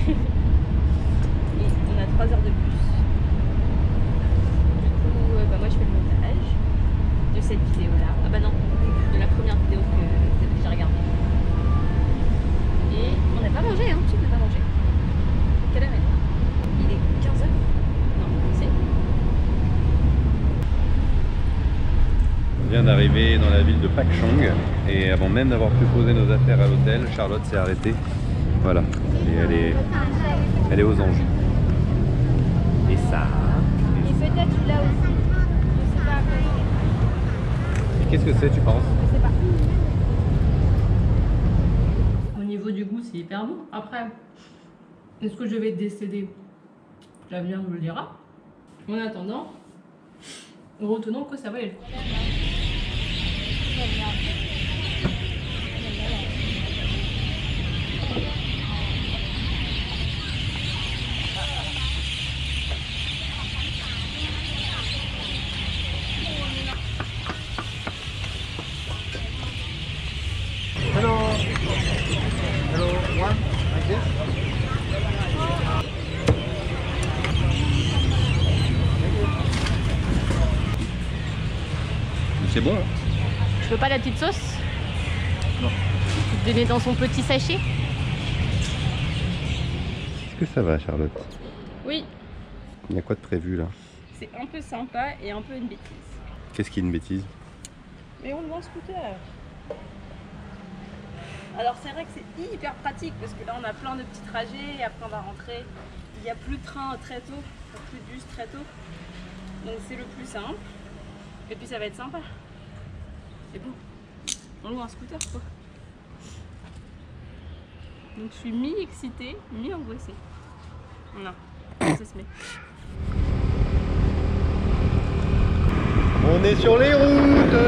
Et on a 3 heures de bus. Du coup, moi je fais le montage de cette vidéo là. Ah bah non, de la première vidéo que vous avez déjà regardée. Et on n'a pas mangé, hein, on n'a pas mangé. Quelle heure est-il? Il est 15h? Non, c'est. On vient d'arriver dans la ville de Pak Chong et avant même d'avoir pu poser nos affaires à l'hôtel, Charlotte s'est arrêtée. Voilà, elle est aux anges. Et ça. Et peut-être là aussi. Je sais pas à quoi. Et qu'est-ce que c'est, tu penses? Je sais pas. Au niveau du goût, c'est hyper bon. Après, est-ce que je vais décéder? L'avenir nous le dira. En attendant, retenons que ça va aller. Hello. Hello, one like this. C'est bon, hein? Je veux pas la petite sauce? Non. Tu te donner dans son petit sachet? Est-ce que ça va, Charlotte? Oui. Il y a quoi de prévu là? C'est un peu sympa et un peu une bêtise. Qu'est-ce qui est une bêtise? Mais on le voit en scooter. Alors c'est vrai que c'est hyper pratique parce que là on a plein de petits trajets et après on va rentrer. Il n'y a plus de train très tôt, plus de bus très tôt. Donc c'est le plus simple. Et puis ça va être sympa. C'est bon. On loue un scooter quoi. Donc je suis mi-excitée, mi-angoissée. Voilà. Ça se met. On est sur les routes!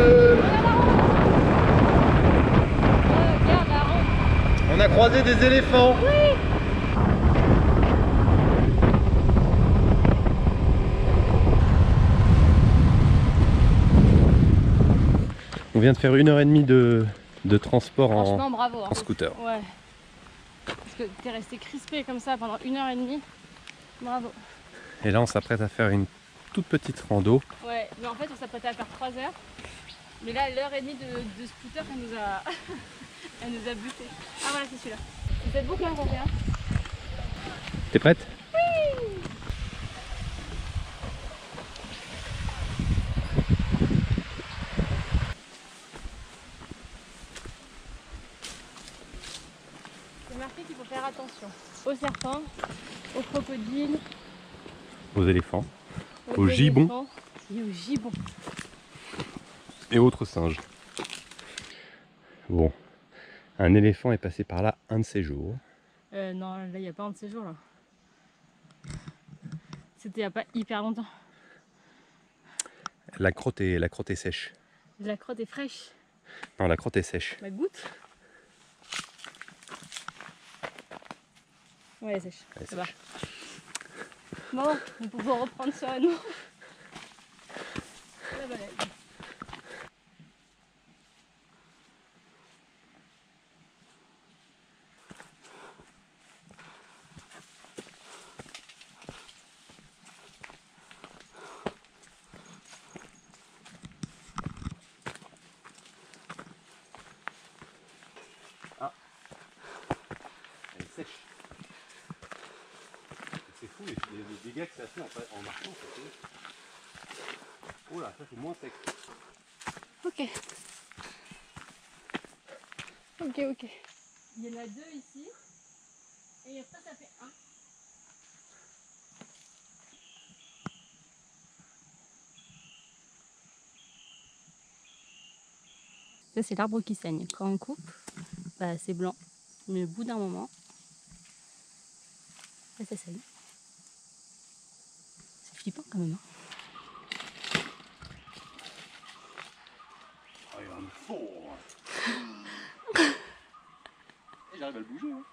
Regarde la route. On a croisé des éléphants! Oui. On vient de faire 1h30 de transport Franchement, bravo, hein. en scooter. Ouais. Parce que t'es resté crispé comme ça pendant 1h30. Bravo. Et là on s'apprête à faire une toute petite rando. Ouais, mais en fait on s'apprêtait à faire 3 heures. Mais là, l'heure et demie de scooter, elle nous a, elle nous a buté. Ah voilà, c'est celui-là. Vous êtes beaucoup, hein, Roméa? T'es prête? Oui. C'est marqué qu'il faut faire attention aux serpents, aux crocodiles, Aux éléphants, aux gibbons et aux gibbons. et autres singes. Bon, un éléphant est passé par là un de ces jours. Non, là il n'y a pas un de ces jours là. C'était il n'y a pas hyper longtemps. La crotte est sèche. La crotte est fraîche. Non, la crotte est sèche. Ma goutte. Ouais, elle est sèche. Elle est Ça va. sèche. Bon, nous pouvons reprendre sur nous. La balade. Elle est sèche. C'est fou les dégâts que ça fait en marchant. Oh là, ça c'est moins sec. Ok. Ok. Il y en a 2 ici. Et après ça fait 1. Ça c'est l'arbre qui saigne. Quand on coupe, bah, c'est blanc. Mais au bout d'un moment, là, ça saigne. C'est flippant quand même. Hein. Oh, il va me fondre. Et j'arrive à le bouger. Hein.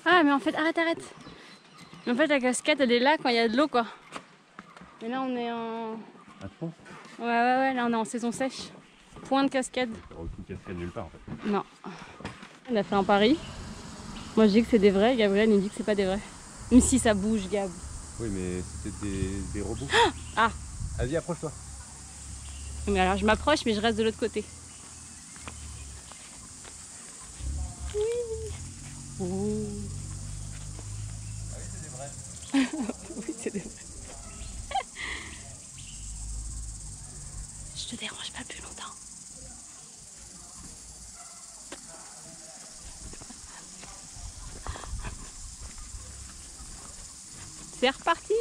Ah mais en fait, arrête. Mais en fait la cascade elle est là quand il y a de l'eau quoi. Mais là on est en... À fond. Ouais, là on est en saison sèche. Point de cascade. Aucune cascade nulle part en fait. Non. On a fait un pari. Moi je dis que c'est des vrais, Gabriel il me dit que c'est pas des vrais. Même si ça bouge, Gab. Oui, mais c'était des robots. Ah! Vas-y, approche-toi. Mais alors je m'approche, mais je reste de l'autre côté. Oui. Oh. Ah oui, c'est des vrais. Oui, c'est des vrais. Je te dérange pas plus longtemps. C'est reparti.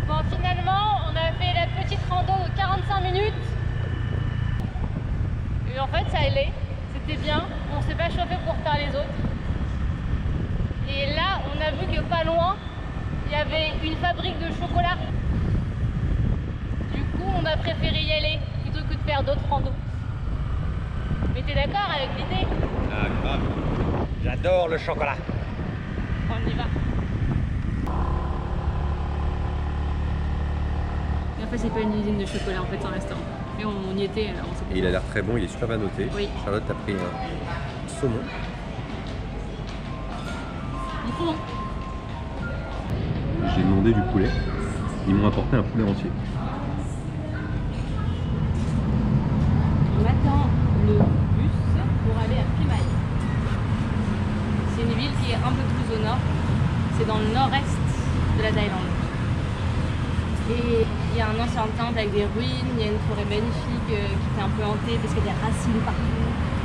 Bon, finalement, on a fait la petite rando de 45 minutes. Et en fait, ça allait. C'était bien. On s'est pas chauffé pour faire les autres. Et là, on a vu que pas loin, il y avait une fabrique de chocolat. Du coup, on a préféré y aller plutôt que de faire d'autres randos. Mais t'es d'accord avec l'idée? Ah, grave. J'adore le chocolat. On y va. Et en fait, c'est pas une usine de chocolat, en fait, c'est un restaurant. Et on y était, alors on s'est pas. Et il a l'air très bon, il est super bien noté. Oui. Charlotte a pris un saumon. Trop bon. J'ai demandé du poulet. Ils m'ont apporté un poulet entier. On attend le bus pour aller à Phimai. C'est une ville qui est un peu plus au nord. C'est dans le nord-est de la Thaïlande. Et il y a un ancien temple avec des ruines, il y a une forêt magnifique qui était un peu hantée parce qu'il y a des racines partout.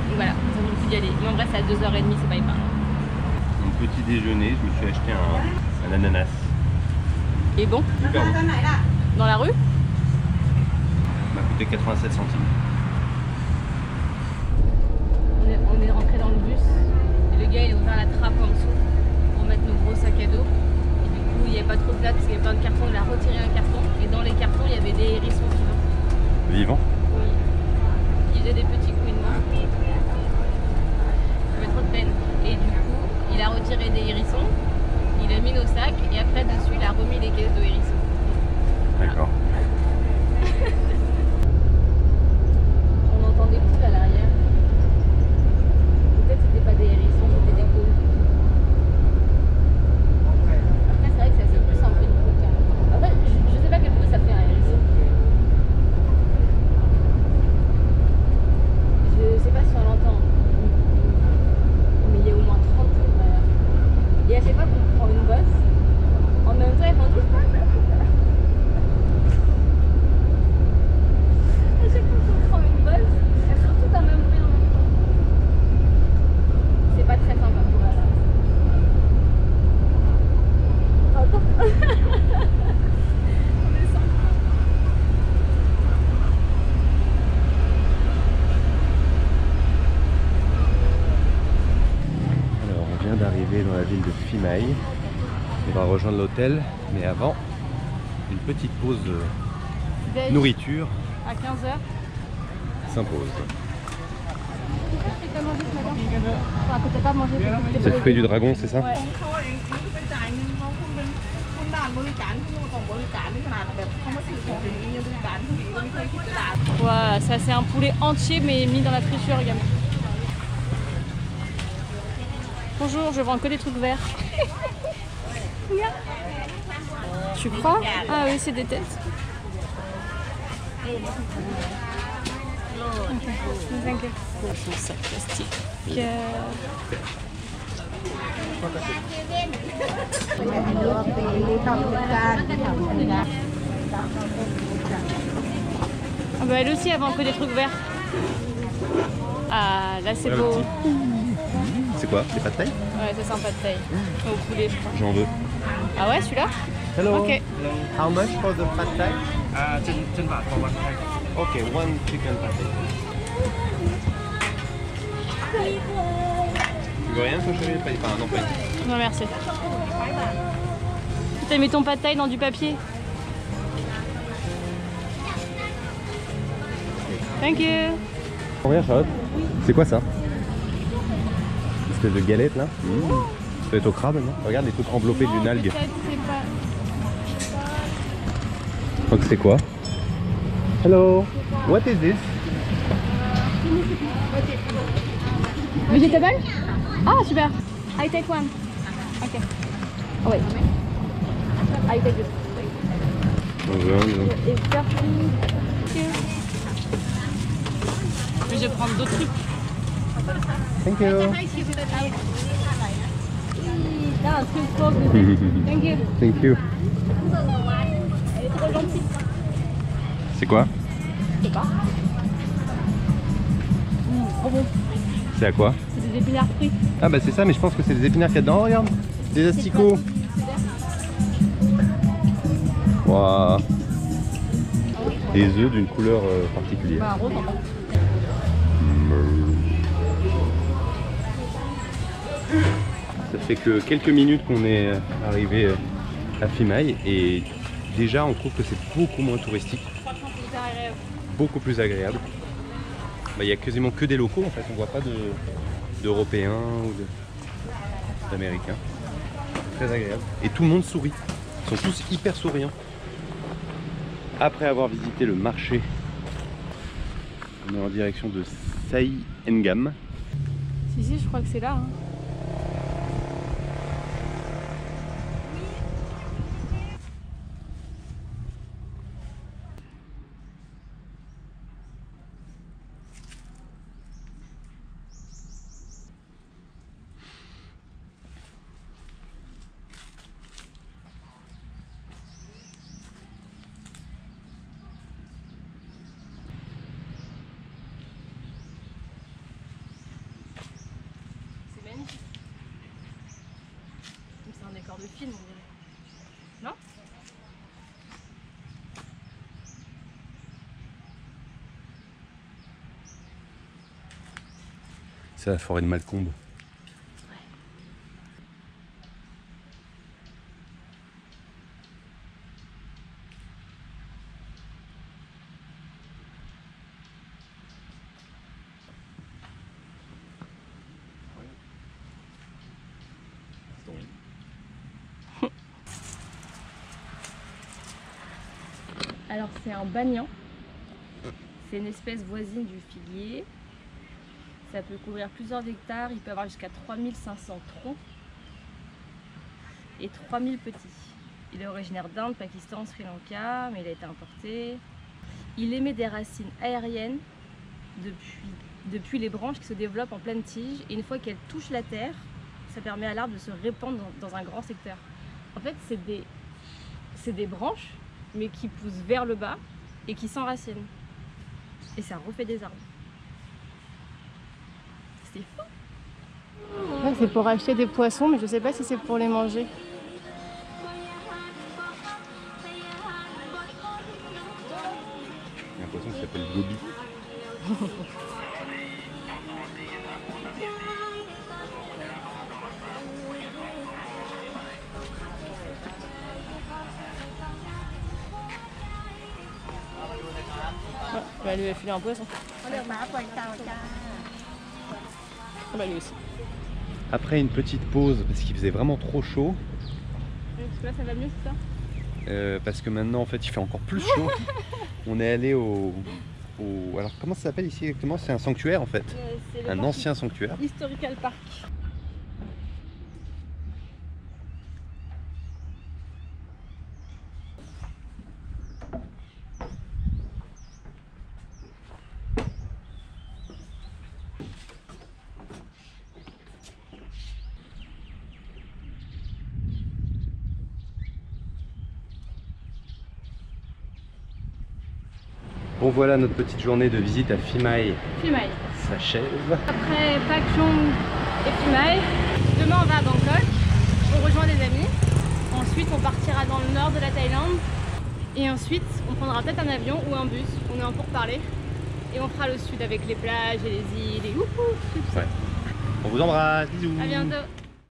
Donc voilà, ça vaut le coup d'y aller. Mais en vrai, c'est à 2h30, c'est pas hyper long. Mon petit déjeuner, je me suis acheté un ananas. Et bon, Super bon. dans la rue, Ça m'a coûté 87 centimes. on est rentré dans le bus et le gars il a ouvert la trappe en dessous pour mettre nos gros sacs à dos. Et du coup, il n'y avait pas trop de place parce qu'il y avait plein de cartons. Il a retiré un carton et dans les cartons, il y avait des hérissons vivants. Vivant. Oui. Il faisait des petits couinements. J'avais trop de peine. Et du coup, il a retiré des hérissons, il a mis nos sacs et après dessus, il a remis les caisses de hérissons. D'accord. On entend des poules à l'arrière. Peut-être que c'était pas des hérissons, c'était des poules. Après, c'est vrai que ça c'est plus un peu de poule quand même. En fait, je sais pas quel bruit ça fait un hérisson. Je sais pas si on l'entend. Mais il y a au moins 30 poules derrière. Et à chaque fois qu'on prend une bosse, en même temps, elles font tout ça. À chaque fois qu'on prend une bosse, elles font tout un même bruit en même temps. C'est pas très sympa pour elle. Attends. On descend. Alors, on vient d'arriver dans la ville de Phimai. On va rejoindre l'hôtel, mais avant, une petite pause Déj nourriture à 15h. s'impose. T'as mangé ce matin? Enfin, que t'as pas mangé. C'est le fruit du dragon, c'est ça? Ouais. ด่านบริการที่ของบริการนี่ขนาดแบบเขามาสื่อของอย่างนี้บริการที่นี่ก็ไม่เคยคิดจะด่า Voilà, ça c'est un poulet entier mais mis dans la friture également. Bonjour, je vends que des trucs verts. Tu crois? Ah oui, c'est des têtes. Thank you. Mon sac plastique. Ah bah elle aussi elle vend que des trucs verts. Ah là c'est beau. C'est quoi? C'est pas de taille? Ouais, ça c'est un pas de taille. Au poulet je crois. J'en veux. Ah ouais celui-là? Hello. Ok. How much for the pad thai? 10 baht for one pack. Okay, one chicken pad thai. Tu veux rien toi chérie? Enfin non pas. Non merci. T'as mis ton pas de taille dans du papier. Thank you. Regarde Charlotte. C'est quoi ça? Une espèce de galette là. Ça doit être au crabe, non? Regarde les trucs enveloppés d'une algue. Peut-être, c'est pas... Je crois que c'est quoi? Hello, what is this? Vegetable? Ah, super. I take one. Ok. Oh, wait. I take this. Et je vais prendre d'autres trucs. Thank you. Thank you. Thank you. Elle est trop gentille. C'est quoi? Je sais pas. Trop bon. C'est à quoi? C'est des épinards frits. Ah bah c'est ça, mais je pense que c'est des épinards qu'il y a dedans, regarde. Des asticots. Waouh. Des œufs d'une couleur particulière. Bah, rose en fait. Ça fait que quelques minutes qu'on est arrivé à Phimai et déjà on trouve que c'est beaucoup moins touristique, beaucoup plus agréable. Bah, il y a quasiment que des locaux en fait, on voit pas d'Européens ou d'Américains. Très agréable. Et tout le monde sourit, ils sont tous hyper souriants. Après avoir visité le marché, on est en direction de Sai Ngam. Si, je crois que c'est là. Hein. C'est un décor de film, on dirait. Non? C'est la forêt de Malcombe. Alors c'est un banyan. C'est une espèce voisine du figuier. Ça peut couvrir plusieurs hectares, il peut avoir jusqu'à 3500 troncs et 3000 petits. Il est originaire d'Inde, Pakistan, Sri Lanka, mais il a été importé. Il émet des racines aériennes depuis les branches qui se développent en pleine tige, et une fois qu'elles touchent la terre, ça permet à l'arbre de se répandre dans un grand secteur. En fait, c'est des branches, mais qui poussent vers le bas et qui s'enracinent. Et ça refait des arbres. C'est fou. Ouais, c'est pour acheter des poissons, mais je sais pas si c'est pour les manger. Il y a un poisson qui s'appelle gobi. Je vais lui filer un poisson. Ah bah lui aussi. Après une petite pause, parce qu'il faisait vraiment trop chaud, Parce que là ça va mieux, c'est ça? parce que maintenant en fait il fait encore plus chaud, on est allé au... Alors comment ça s'appelle ici exactement? C'est un sanctuaire en fait, C'est un ancien sanctuaire. Historical Park. Bon voilà, notre petite journée de visite à Phimai Phimai. s'achève. Après Pakchong et Phimai, demain on va à Bangkok, on rejoint des amis. Ensuite on partira dans le nord de la Thaïlande. Et ensuite on prendra peut-être un avion ou un bus, on est en pourparlers. Et on fera le sud avec les plages et les îles et ouhou, tout ça. Ouais. On vous embrasse, bisous. À bientôt.